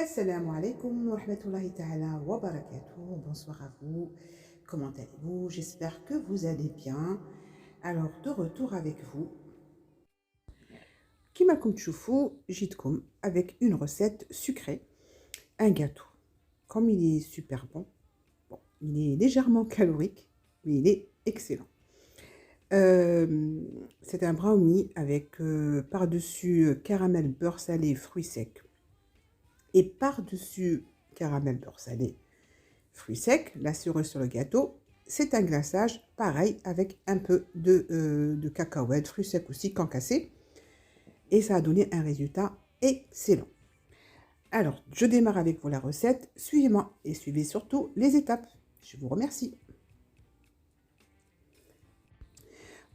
Assalamu alaikum wa rahmatullahi ta'ala wa barakatuh. Bonsoir à vous. Comment allez-vous? J'espère que vous allez bien. Alors, de retour avec vous. Kima Choufou, jitkoum, avec une recette sucrée, un gâteau. Comme il est super bon, il est légèrement calorique, mais il est excellent. C'est un brownie avec par-dessus caramel beurre salé fruits secs et par-dessus caramel beurre salé fruits secs, la cerise sur le gâteau. C'est un glaçage, pareil, avec un peu de cacahuètes, fruits secs aussi, concassés. Et ça a donné un résultat excellent. Alors, je démarre avec vous la recette. Suivez-moi et suivez surtout les étapes. Je vous remercie.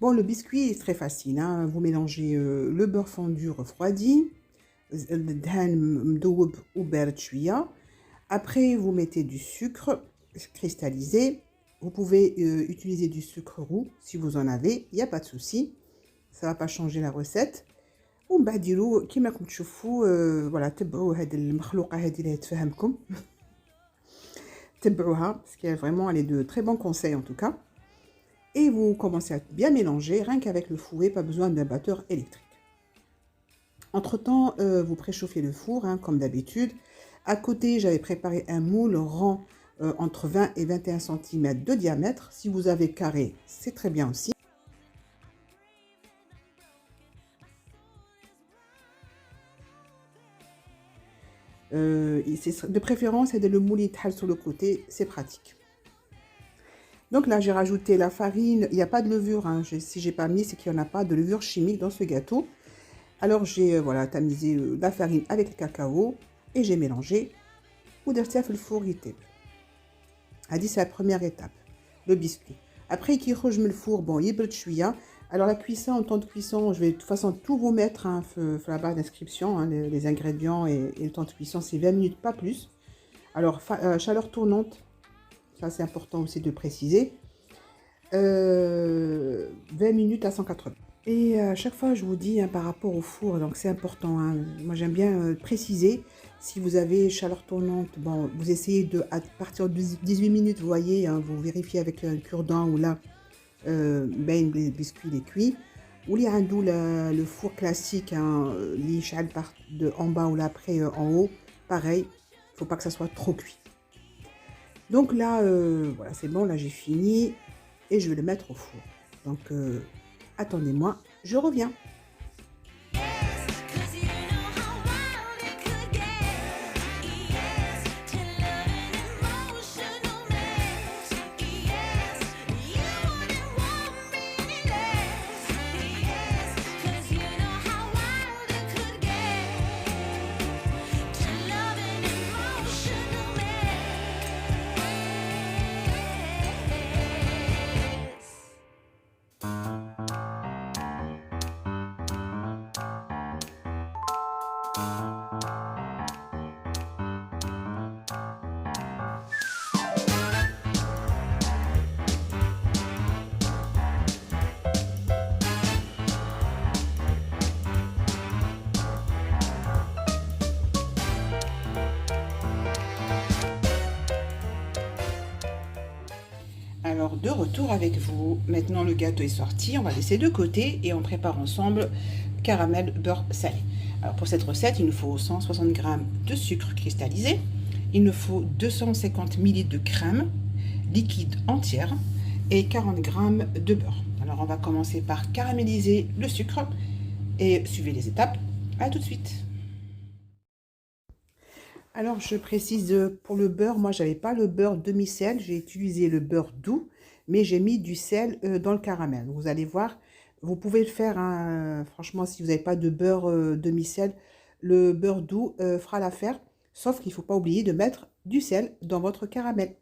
Bon, le biscuit est très facile, hein. Vous mélangez le beurre fondu refroidi, après, vous mettez du sucre cristallisé. Vous pouvez utiliser du sucre roux si vous en avez, il n'y a pas de souci. Ça ne va pas changer la recette. ومن بعد ديروا كيما راكم تشوفوا فوالا تبعوا هاد المخلوقه هذه اللي تفهمكم تبعوها parce qu'elle vraiment elle est de très bons conseils en tout cas. Et vous commencez à bien mélanger rien qu'avec le fouet, pas besoin d'un batteur électrique. Entre temps vous préchauffez le four hein, comme d'habitude. À côté j'avais préparé un moule rond entre 20 et 21 cm de diamètre. Si vous avez carré c'est très bien aussi. De préférence, c'est de le mouler sur le côté, c'est pratique. Donc là, j'ai rajouté la farine. Il n'y a pas de levure, hein. Si j'ai pas mis, c'est qu'il n'y en a pas de levure chimique dans ce gâteau. Alors j'ai voilà, tamisé la farine avec le cacao et j'ai mélangé. ودرتها في الفور يطيب. هذه c'est la première étape, le biscuit. Après qu'il يخرج من الفور, bon, يبرد شوية. Alors la cuisson, en temps de cuisson, je vais de toute façon tout vous mettre hein, sur la barre d'inscription, hein, les ingrédients et le temps de cuisson, c'est 20 minutes, pas plus. Alors chaleur tournante, ça c'est important aussi de préciser, 20 minutes à 180. Et à chaque fois je vous dis hein, par rapport au four, donc c'est important, hein, moi j'aime bien préciser, si vous avez chaleur tournante, bon, vous essayez de, à partir de 18 minutes, vous voyez, hein, vous vérifiez avec un cure-dent ou là, ben les biscuits les cuits ou les عندو le four classique hein, li يشعل de en bas ou là après en haut, pareil, faut pas que ça soit trop cuit. Donc là voilà, c'est bon, là j'ai fini et je vais le mettre au four. Donc attendez-moi, je reviens. Alors de retour avec vous, maintenant le gâteau est sorti, on va laisser de côté et on prépare ensemble caramel beurre salé. Alors pour cette recette, il nous faut 160 g de sucre cristallisé, il nous faut 250 ml de crème liquide entière et 40 g de beurre. Alors on va commencer par caraméliser le sucre et suivez les étapes. À tout de suite. Alors, je précise pour le beurre, moi, j'avais pas le beurre demi-sel, j'ai utilisé le beurre doux, mais j'ai mis du sel dans le caramel. Vous allez voir, vous pouvez le faire, hein, franchement, si vous n'avez pas de beurre demi-sel, le beurre doux fera l'affaire, sauf qu'il ne faut pas oublier de mettre du sel dans votre caramel.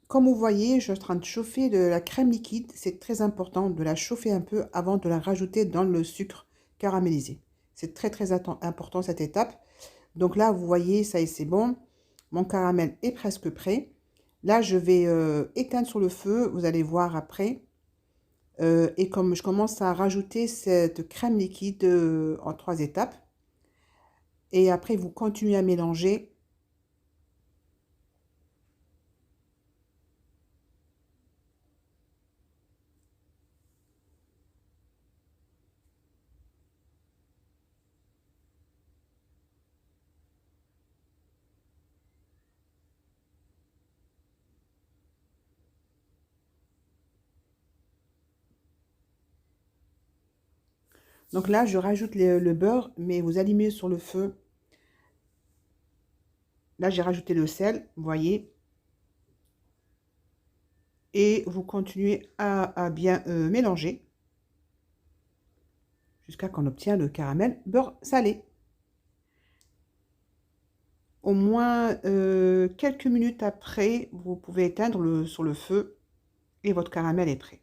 Comme vous voyez, je suis en train de chauffer de la crème liquide, c'est très important de la chauffer un peu avant de la rajouter dans le sucre caramélisé. C'est très important cette étape. Donc là, vous voyez, ça y est, c'est bon. Mon caramel est presque prêt. Là, je vais éteindre sur le feu. Vous allez voir après. Et comme je commence à rajouter cette crème liquide en 3 étapes. Et après, vous continuez à mélanger. Donc là, je rajoute le beurre, mais vous allumez sur le feu. Là, j'ai rajouté le sel, vous voyez. Et vous continuez à bien mélanger jusqu'à qu'on obtient le caramel beurre salé. Au moins quelques minutes après, vous pouvez éteindre sur le feu et votre caramel est prêt.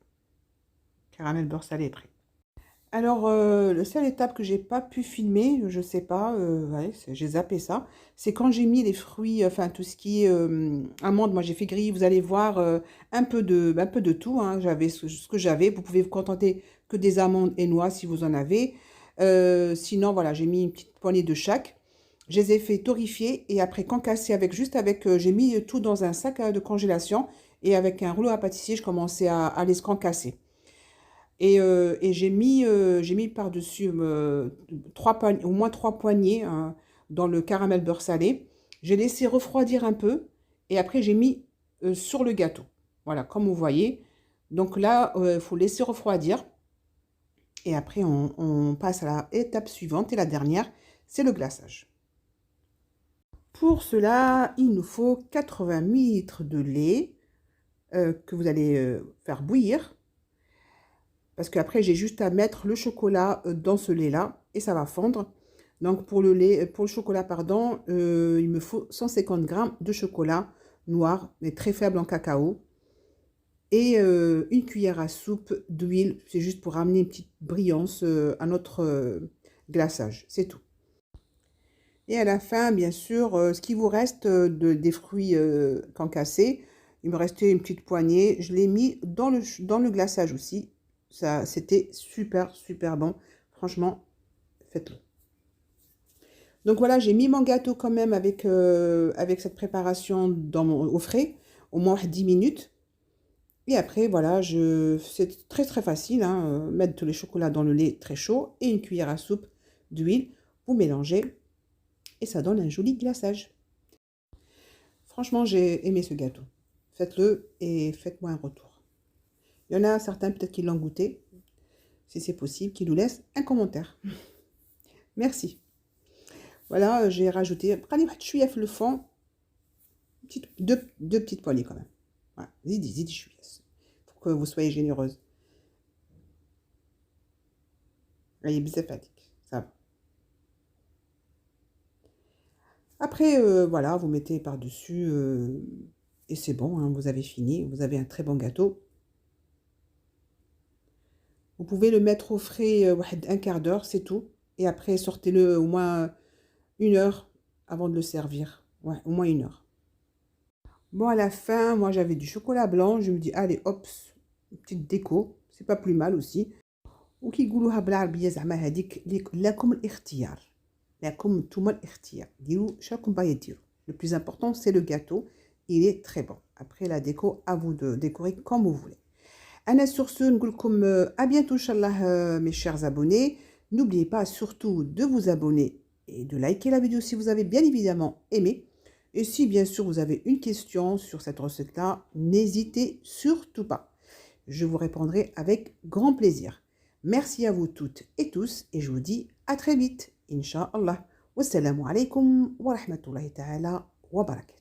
Caramel beurre salé est prêt. Alors, la seule étape que j'ai pas pu filmer, je sais pas, ouais, j'ai zappé ça, c'est quand j'ai mis les fruits, enfin tout ce qui est amandes, moi j'ai fait griller, vous allez voir un peu de tout, hein, j'avais ce que j'avais, vous pouvez vous contenter que des amandes et noix si vous en avez. Sinon, voilà, j'ai mis une petite poignée de chaque. Je les ai fait torréfier et après concasser j'ai mis tout dans un sac de congélation et avec un rouleau à pâtissier, je commençais à les concasser. Et j'ai mis par-dessus au moins 3 poignées hein, dans le caramel beurre salé. J'ai laissé refroidir un peu et après j'ai mis sur le gâteau. Voilà, comme vous voyez. Donc là, il faut laisser refroidir. Et après, on passe à l'étape suivante et la dernière, c'est le glaçage. Pour cela, il nous faut 80 ml de lait que vous allez faire bouillir. Parce qu'après, j'ai juste à mettre le chocolat dans ce lait-là et ça va fondre. Donc, pour le chocolat, pardon, il me faut 150 g de chocolat noir, mais très faible en cacao. Et une cuillère à soupe d'huile. C'est juste pour amener une petite brillance à notre glaçage. C'est tout. Et à la fin, bien sûr, ce qui vous reste des fruits concassés, il me restait une petite poignée. Je l'ai mis dans le glaçage aussi. Ça, c'était super, super bon. Franchement, faites-le. Donc voilà, j'ai mis mon gâteau quand même avec cette préparation au frais, au moins 10 minutes. Et après, voilà, c'est très très facile. Hein, mettre tous les chocolats dans le lait très chaud et une cuillère à soupe d'huile. Vous mélangez et ça donne un joli glaçage. Franchement, j'ai aimé ce gâteau. Faites-le et faites-moi un retour. Il y en a certains peut-être qui l'ont goûté. Si c'est possible, qui nous laissent un commentaire. Merci. Voilà, j'ai rajouté le fond. Deux petites poignées quand même. Voilà, zidi, pour que vous soyez généreuse. Là, il est sympathique. Ça va. Après, voilà, vous mettez par-dessus et c'est bon, hein, vous avez fini. Vous avez un très bon gâteau. Vous pouvez le mettre au frais un quart d'heure, c'est tout. Et après, sortez-le au moins 1 heure avant de le servir. Ouais, au moins 1 heure. Bon, à la fin, moi, j'avais du chocolat blanc. Je me dis, allez, hop, une petite déco. C'est pas plus mal aussi. وكيقولوها بالعربية زعما هذيك لكم الاختيار لكم نتوما الاختيار ديروا شراكم باغي ديروا. Le plus important, c'est le gâteau. Il est très bon. Après, la déco, à vous de décorer comme vous voulez. أنا sur ce, نقول لكم à bientôt, Inch'Allah, mes chers abonnés. N'oubliez pas surtout de vous abonner et de liker la vidéo si vous avez bien évidemment aimé. Et si bien sûr vous avez une question sur cette recette-là, n'hésitez surtout pas. Je vous répondrai avec grand plaisir. Merci à vous toutes et tous et je vous dis à très vite, Inch'Allah. Wassalamu alaikum wa rahmatullahi ta'ala wa barakatuh.